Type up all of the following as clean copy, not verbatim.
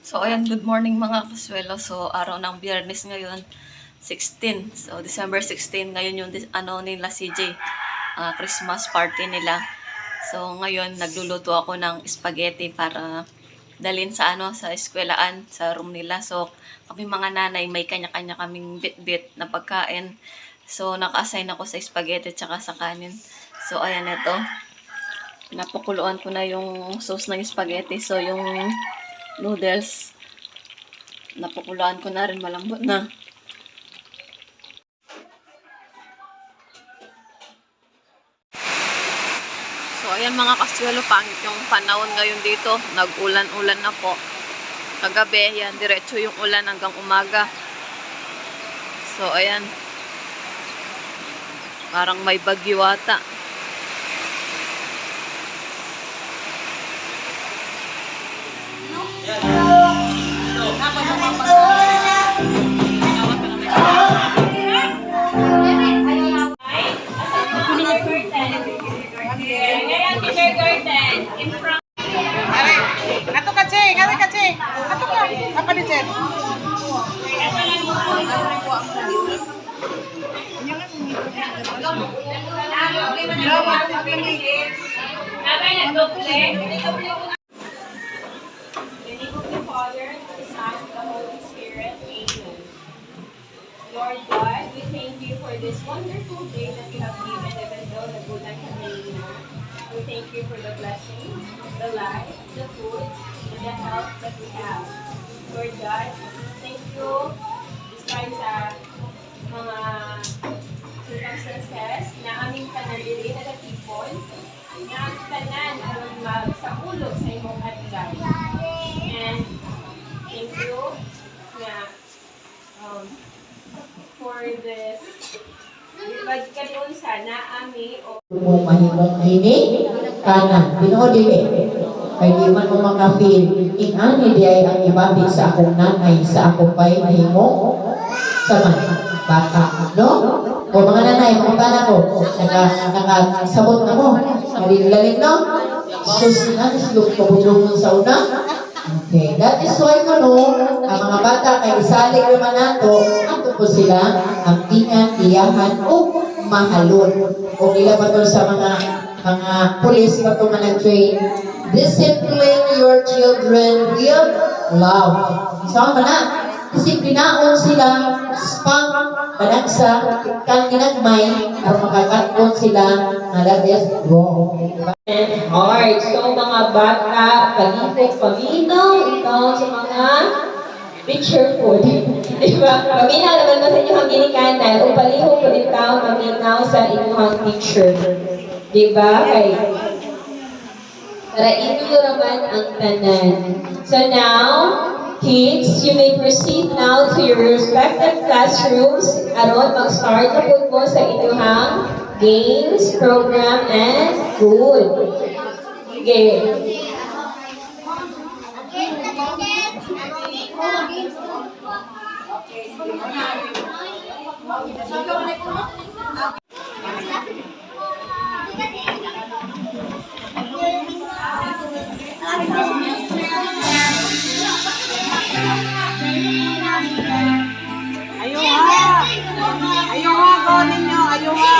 So, ayan, good morning mga kaswelo. So, araw ng Biyernes ngayon, 16. So, December 16, ngayon yung nila CJ, Christmas party nila. So, ngayon, nagluluto ako ng spaghetti para dalhin sa sa eskwelahan, sa room nila. So, kami mga nanay, may kanya-kanya kaming bit-bit na pagkain. So, naka-assign ako sa spaghetti tsaka sa kanin. So, ayan ito. Napakuluan ko na yung sauce ng spaghetti. So, yung noodles, napakuluan ko na rin, malambot na. So, ayan mga kaswelo, pangit yung panahon ngayon dito. Nag-ulan-ulan na po. Kagabi, yan, diretso yung ulan hanggang umaga. So, ayan. Parang may bagyo ata. Ato ka, Che. Ato ka, Che. Ato ka. Apa ni, Che? Lord God, we thank you for this wonderful day that you have given, even though the good and the we thank you for the blessings, the life, the food, and the health that we have. Lord God, thank you despite sa mga circumstances na aming panalili na natipon, na ang tanan ang magsaulog sa imong adlaw. And thank you na for this magkalion sana ami o kung mahimong ini kanan tinuod dili kay di man mo makafeel inani di ay ang ibabig sa akong nanay sa akong bay mahimo sa man bata no o mga nanay mga bana ko nakasabot na mo malilin no sus na silog kabudlong sa una. Okay, that is why ko no, ang mga bata kay isalig naman nato, ato po sila ang ingan, iyahan o mahalon. O nila pa sa mga pulis pa ito nag-train, discipline your children with love. Sama na, disiplinaon sila, spam, panagsa, kang ginagmay, at makakaton sila, that is wrong. Alright, so mga bata, palipok, paminaw, ikaw sa mga picture food. Diba? Paminaw naman ba sa inyong ginikanan, o palihok po ikaw, paminaw sa inyong picture. Diba? Kay, para inyo naman ang tanan. So now, kids, you may proceed now to your respective classrooms. Aron, mag-start na po mo sa inyong games, program, and food. Okay. Ayaw ha. Ayaw ha, go ninyo. Ayaw ha.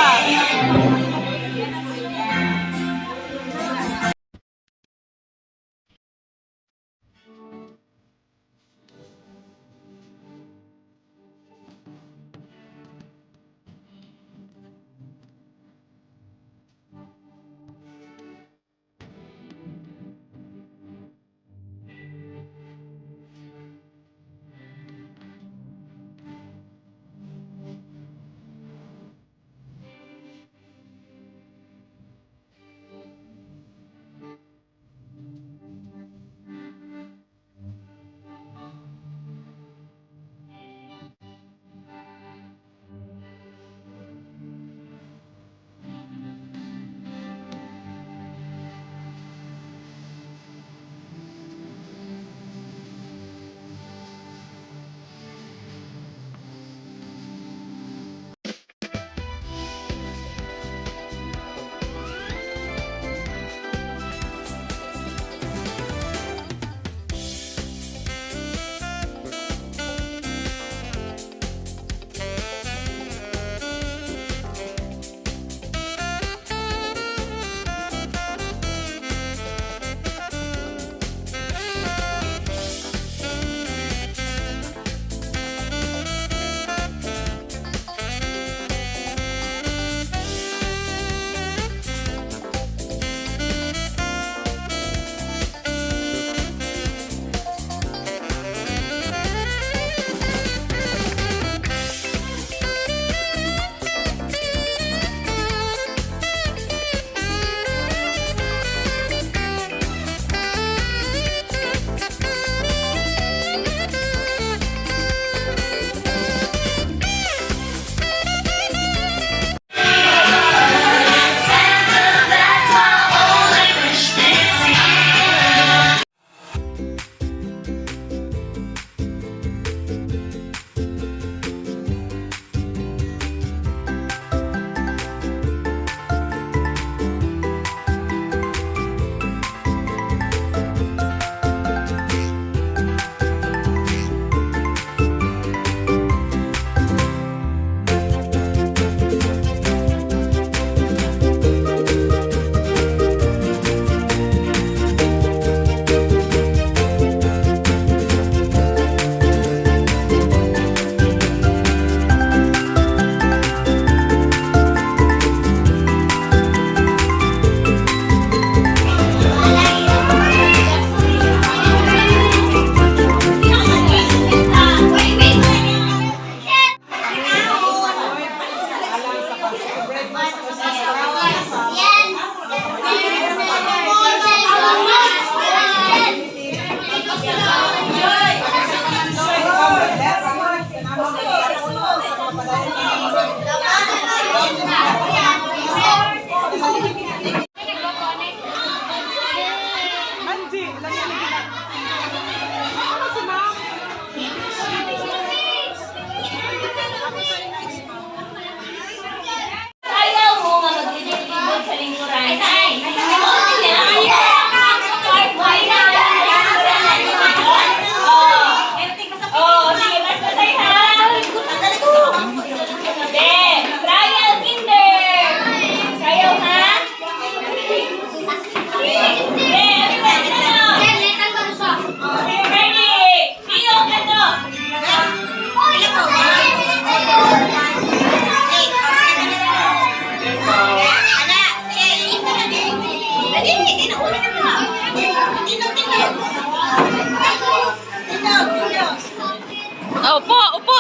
Upo, upo.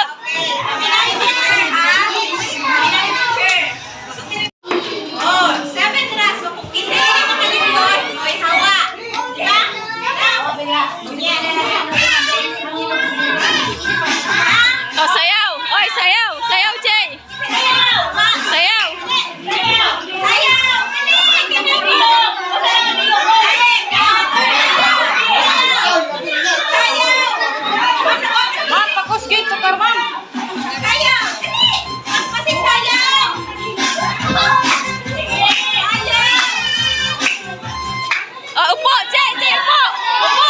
Oh, 7 raso. Kung isa yung makalimot, may hawa. Diba? Oh, sayaw. Oy, sayaw. Sayaw, Jay. Sayaw. Ma'am, pakusgit sa karman. Oh, upo, Jay. Jay, upo. Upo.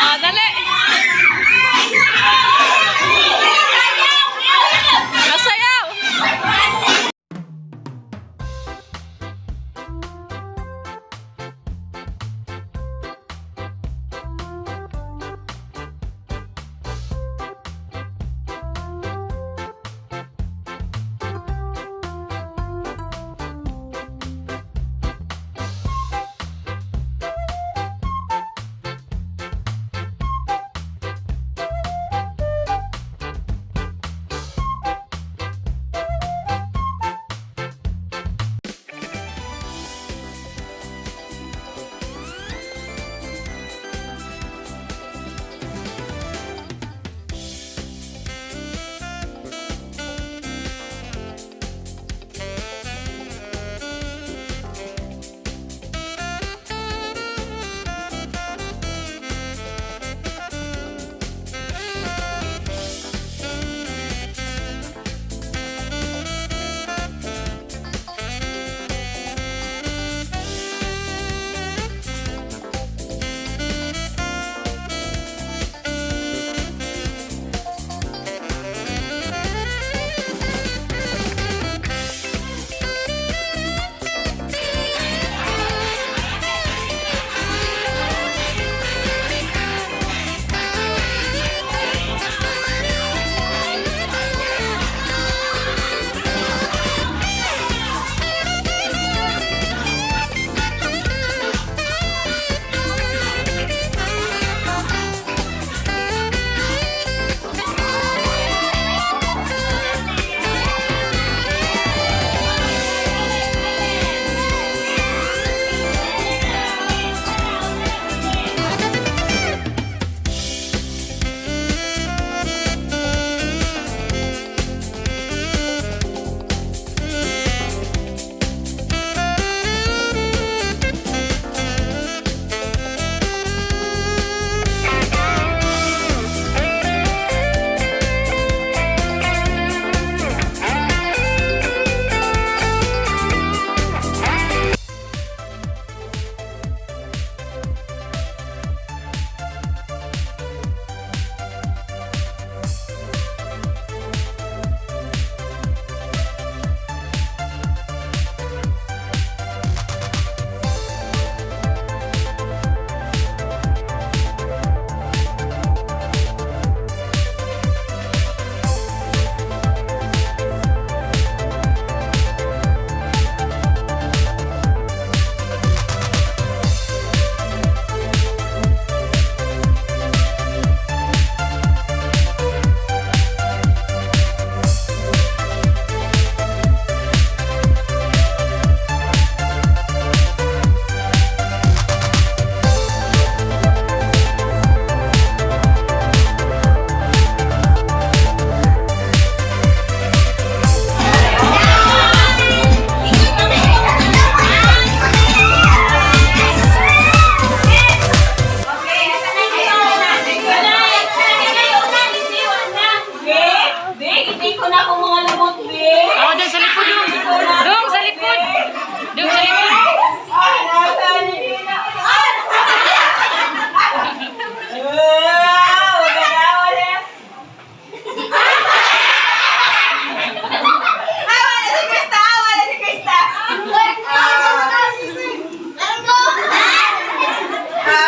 Ah, dali. Oh, sayaw.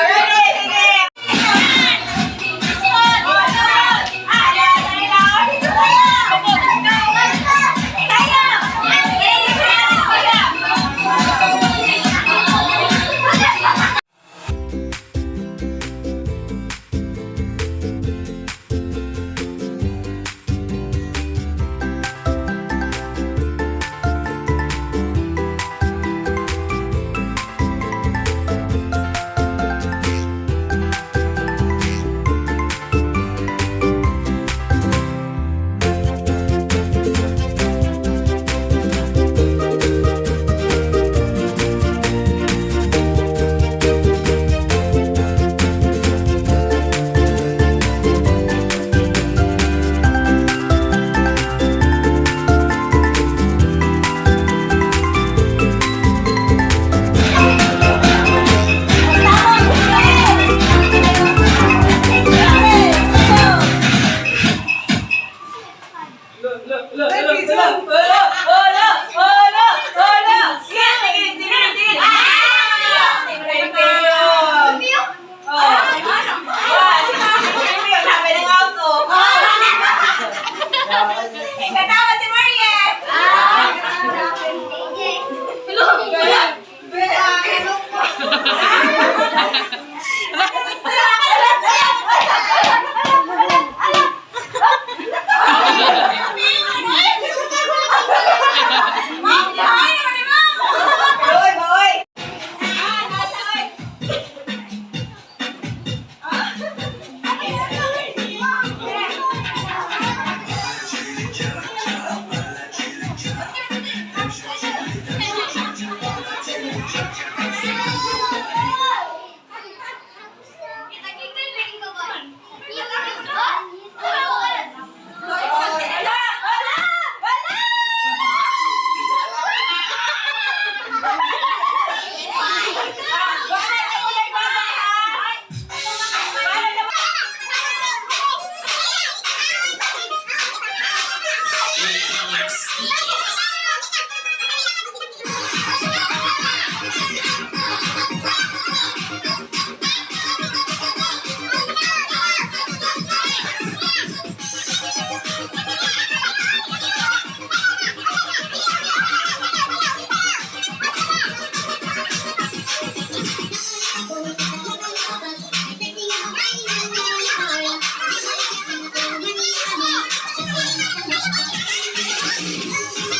Ready? Sige. Thank you.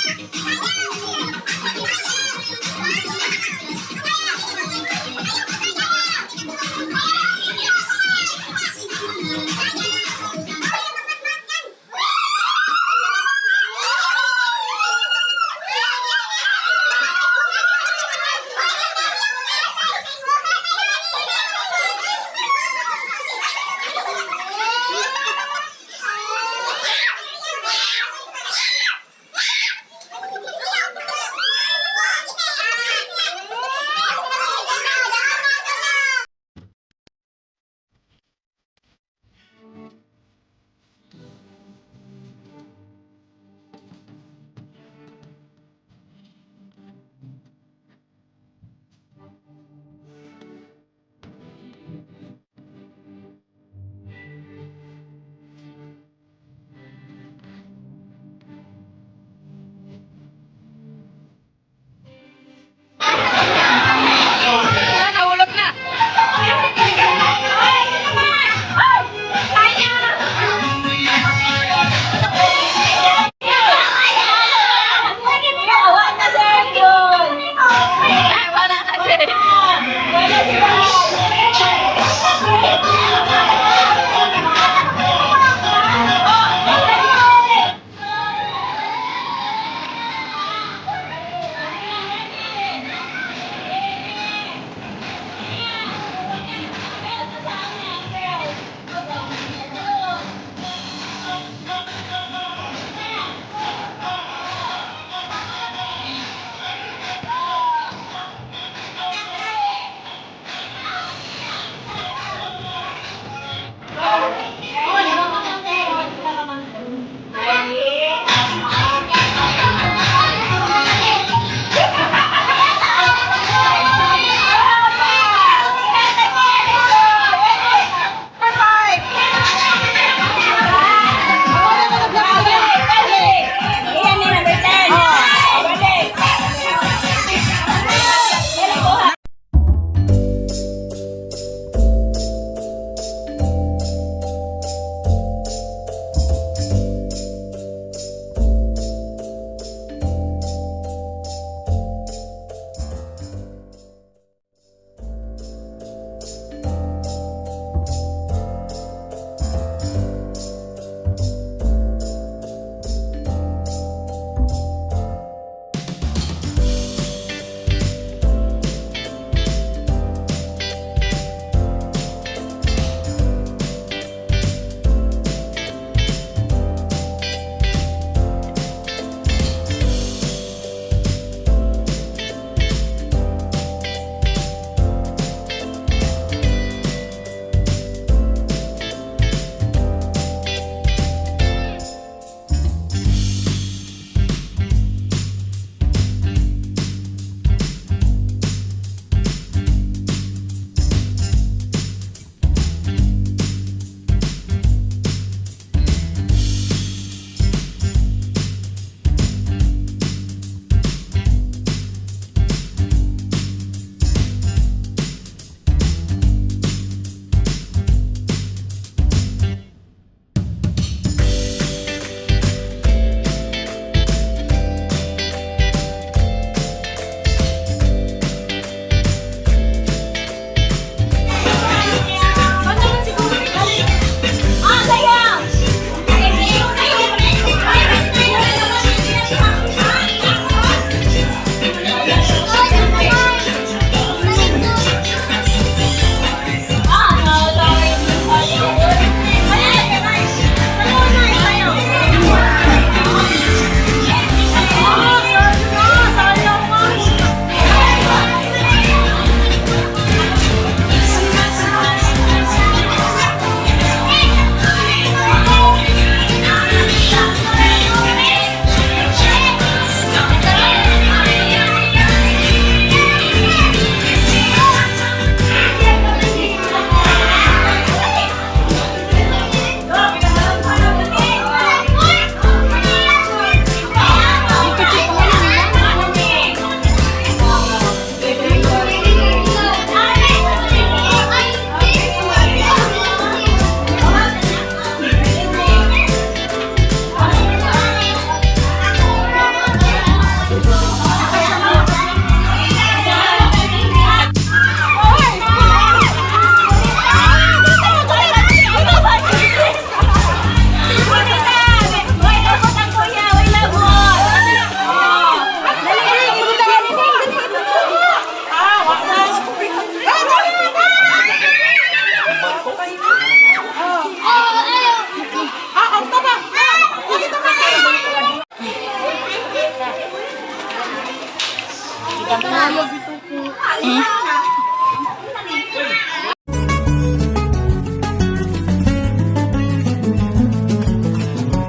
Ayog ito po.